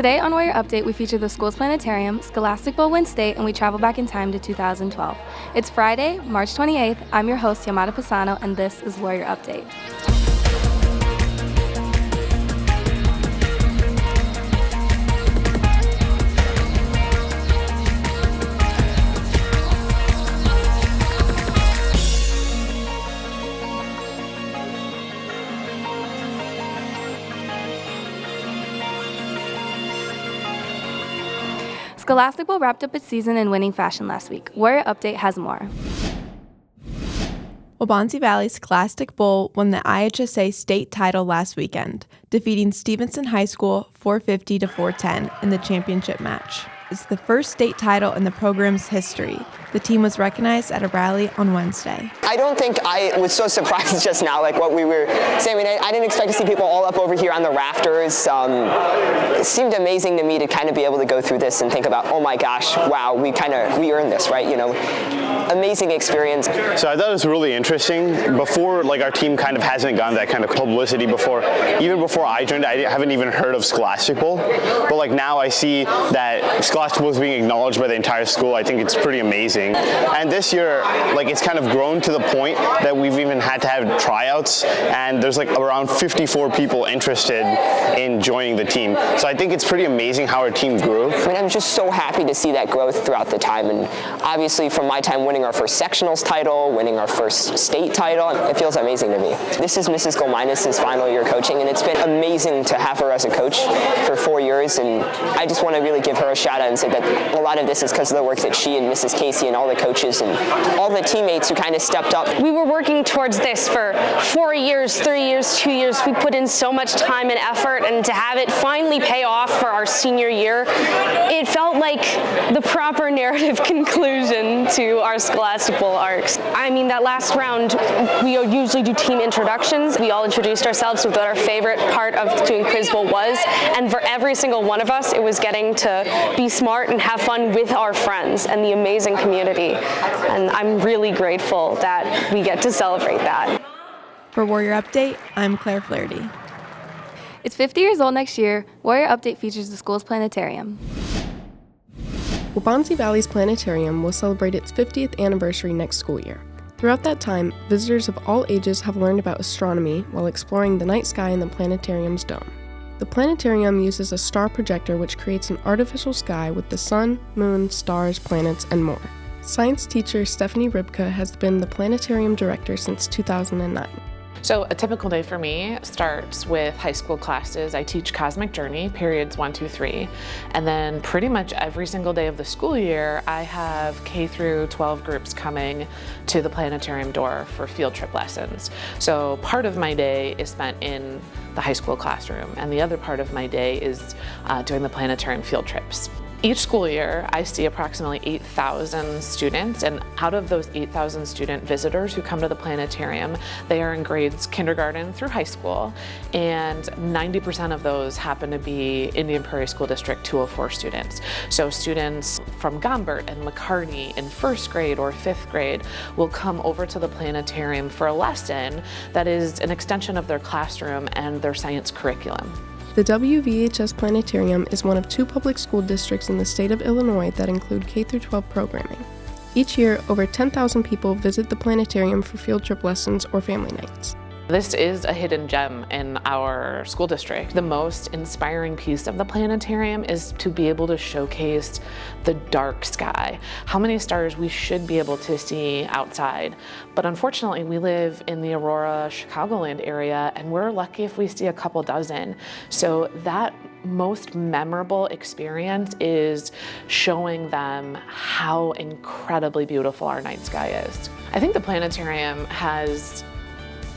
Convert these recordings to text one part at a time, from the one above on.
Today on Warrior Update, we feature the school's planetarium, Scholastic Bowl wins state, and we travel back in time to 2012. It's Friday, March 28th. I'm your host, Yamada Pisano, and this is Warrior Update. Scholastic Bowl wrapped up its season in winning fashion last week. Warrior Update has more. Waubonsie Valley Scholastic Bowl won the IHSA state title last weekend, defeating Stevenson High School 450 to 410 in the championship match. It's the first state title in the program's history. The team was recognized at a rally on Wednesday. I don't think I was so surprised just now, like what we were saying. I mean, I didn't expect to see people all up over here on the rafters. It seemed amazing to me to kind of be able to go through this and think about, oh my gosh, wow, we earned this, right? You know, amazing experience. So I thought it was really interesting. Before, like, our team kind of hasn't gotten that kind of publicity before. Even before I joined, I haven't even heard of Scholastic Bowl. But like now I see that Scholastic Bowl is being acknowledged by the entire school. I think it's pretty amazing. And this year, like, it's kind of grown to the point that we've even had to have tryouts, and there's like around 54 people interested in joining the team. So I think it's pretty amazing how our team grew. I mean, I'm just so happy to see that growth throughout the time. And obviously from my time winning our first sectionals title, winning our first state title, it feels amazing to me. This is Mrs. Golminas' final year coaching, and it's been amazing to have her as a coach for 4 years. And I just want to really give her a shout out and say that a lot of this is because of the work that she and Mrs. Casey and all the coaches and all the teammates who kind of stepped up. We were working towards this for 4 years, 3 years, 2 years. We put in so much time and effort, and to have it finally pay off for our senior year, it felt like the proper narrative conclusion to our Scholastic Bowl arcs. I mean, that last round, we usually do team introductions. We all introduced ourselves with what our favorite part of doing Quiz Bowl was, and for every single one of us, it was getting to be smart and have fun with our friends and the amazing community. And I'm really grateful that we get to celebrate that. For Warrior Update, I'm Claire Flaherty. It's 50 years old next year. Warrior Update features the school's planetarium. Waubonsie Valley's planetarium will celebrate its 50th anniversary next school year. Throughout that time, visitors of all ages have learned about astronomy while exploring the night sky in the planetarium's dome. The planetarium uses a star projector which creates an artificial sky with the sun, moon, stars, planets, and more. Science teacher Stephanie Rybka has been the planetarium director since 2009. So a typical day for me starts with high school classes. I teach Cosmic Journey, periods 1, 2, 3. And then pretty much every single day of the school year, I have K through 12 groups coming to the planetarium door for field trip lessons. So part of my day is spent in the high school classroom, and the other part of my day is doing the planetarium field trips. Each school year, I see approximately 8,000 students, and out of those 8,000 student visitors who come to the planetarium, they are in grades kindergarten through high school, and 90% of those happen to be Indian Prairie School District 204 students. So students from Gombert and McCarty in 1st grade or 5th grade will come over to the planetarium for a lesson that is an extension of their classroom and their science curriculum. The WVHS Planetarium is one of 2 public school districts in the state of Illinois that include K-12 programming. Each year, over 10,000 people visit the planetarium for field trip lessons or family nights. This is a hidden gem in our school district. The most inspiring piece of the planetarium is to be able to showcase the dark sky, how many stars we should be able to see outside. But unfortunately, we live in the Aurora, Chicagoland area, and we're lucky if we see a couple dozen. So that most memorable experience is showing them how incredibly beautiful our night sky is. I think the planetarium has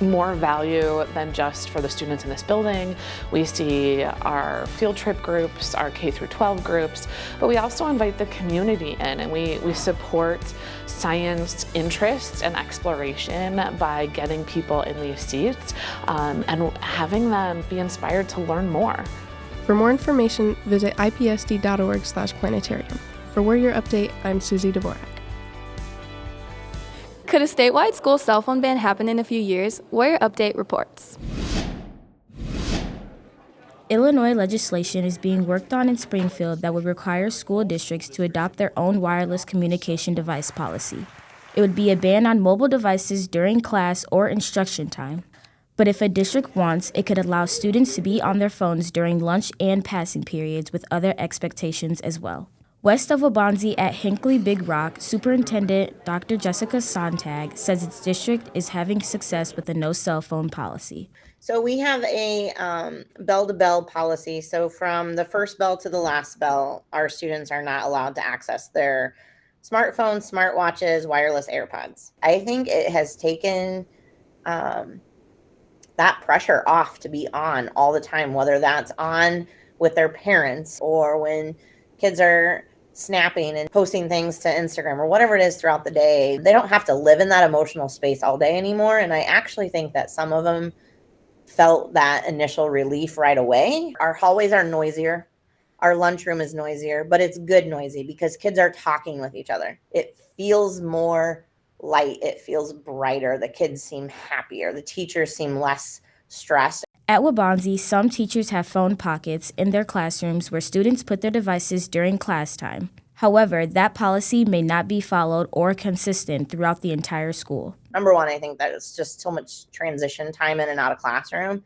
more value than just for the students in this building. We see our field trip groups, our K through 12 groups, but we also invite the community in, and we support science interests and exploration by getting people in these seats and having them be inspired to learn more. For more information, visit ipsd.org/planetarium. For Warrior Update, I'm Susie Dvorak. Could a statewide school cell phone ban happen in a few years? Warrior Update reports. Illinois legislation is being worked on in Springfield that would require school districts to adopt their own wireless communication device policy. It would be a ban on mobile devices during class or instruction time. But if a district wants, it could allow students to be on their phones during lunch and passing periods with other expectations as well. West of Waubonsie at Hinckley Big Rock, Superintendent Dr. Jessica Sontag says its district is having success with the no cell phone policy. So we have a bell-to-bell policy. So from the first bell to the last bell, our students are not allowed to access their smartphones, smartwatches, wireless AirPods. I think it has taken that pressure off to be on all the time, whether that's on with their parents or when kids are snapping and posting things to Instagram or whatever it is throughout the day. They don't have to live in that emotional space all day anymore. And I actually think that some of them felt that initial relief right away. Our hallways are noisier. Our lunchroom is noisier, but it's good noisy because kids are talking with each other. It feels more light. It feels brighter. The kids seem happier. The teachers seem less stressed. At Waubonsie, some teachers have phone pockets in their classrooms where students put their devices during class time. However, that policy may not be followed or consistent throughout the entire school. Number one, I think that it's just so much transition time in and out of classroom.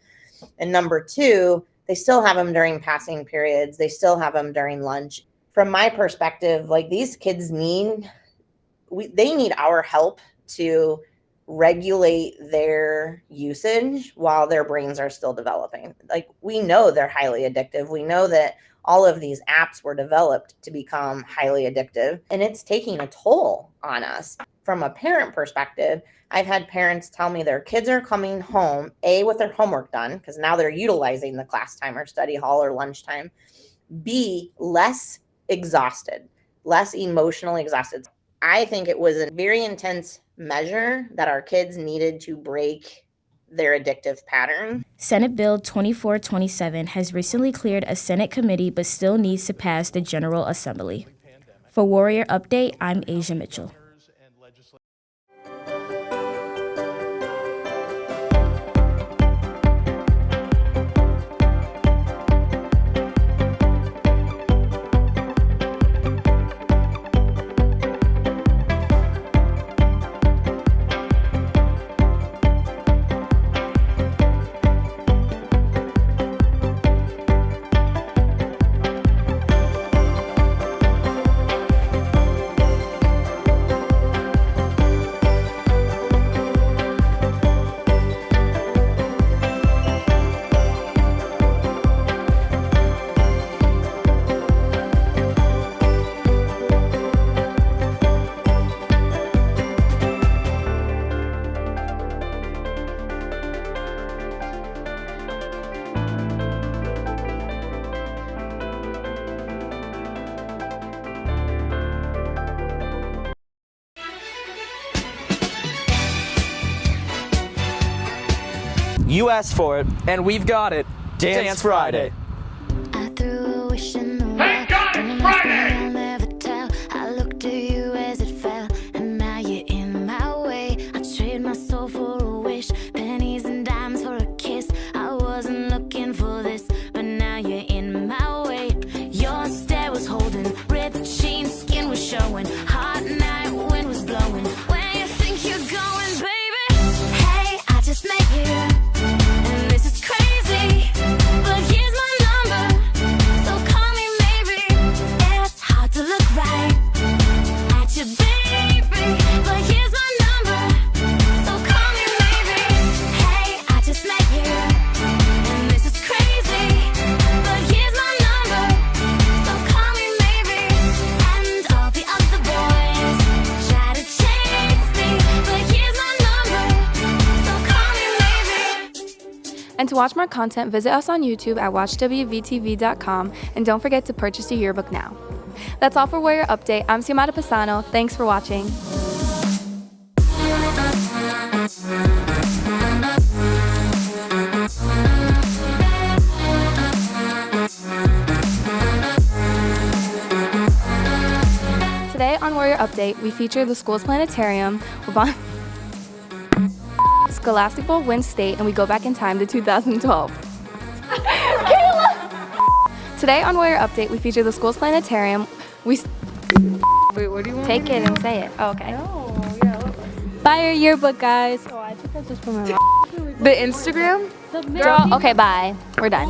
And number two, they still have them during passing periods. They still have them during lunch. From my perspective, like these kids they need our help to regulate their usage while their brains are still developing. Like we know they're highly addictive. We know that all of these apps were developed to become highly addictive, and it's taking a toll on us. From a parent perspective, I've had parents tell me their kids are coming home, A, with their homework done, because now they're utilizing the class time or study hall or lunchtime, B, less exhausted, less emotionally exhausted. I think it was a very intense measure that our kids needed to break their addictive pattern. Senate Bill 2427 has recently cleared a Senate committee but still needs to pass the General Assembly. For Warrior Update, I'm Asia Mitchell. You asked for it, and we've got it. Dance Friday. I threw a wish in the wind. Don't ask me, I'll never tell. I looked at you as it fell, and now you're in my way. I trade my soul for a wish, pennies and dimes for a kiss. I wasn't looking for this, but now you're in my way. Your stare was holding, ripped jeans, skin was showing. Hot night, wind was blowing. Where you think you're going, baby? Hey, I just met you. And to watch more content, visit us on YouTube at watchwvtv.com, and don't forget to purchase your yearbook now. That's all for Warrior Update. I'm Xiomara Pisano. Thanks for watching. Today on Warrior Update, we feature the school's planetarium, Scholastic Bowl wins state, and we go back in time to 2012. Kayla! Today on Warrior Update, we feature the school's planetarium. Wait, what do you want? Take it and say it. Oh, okay. No, yeah. Buy your yearbook, guys. Oh, I think that's just from my The Instagram? Girl, okay, bye. We're done.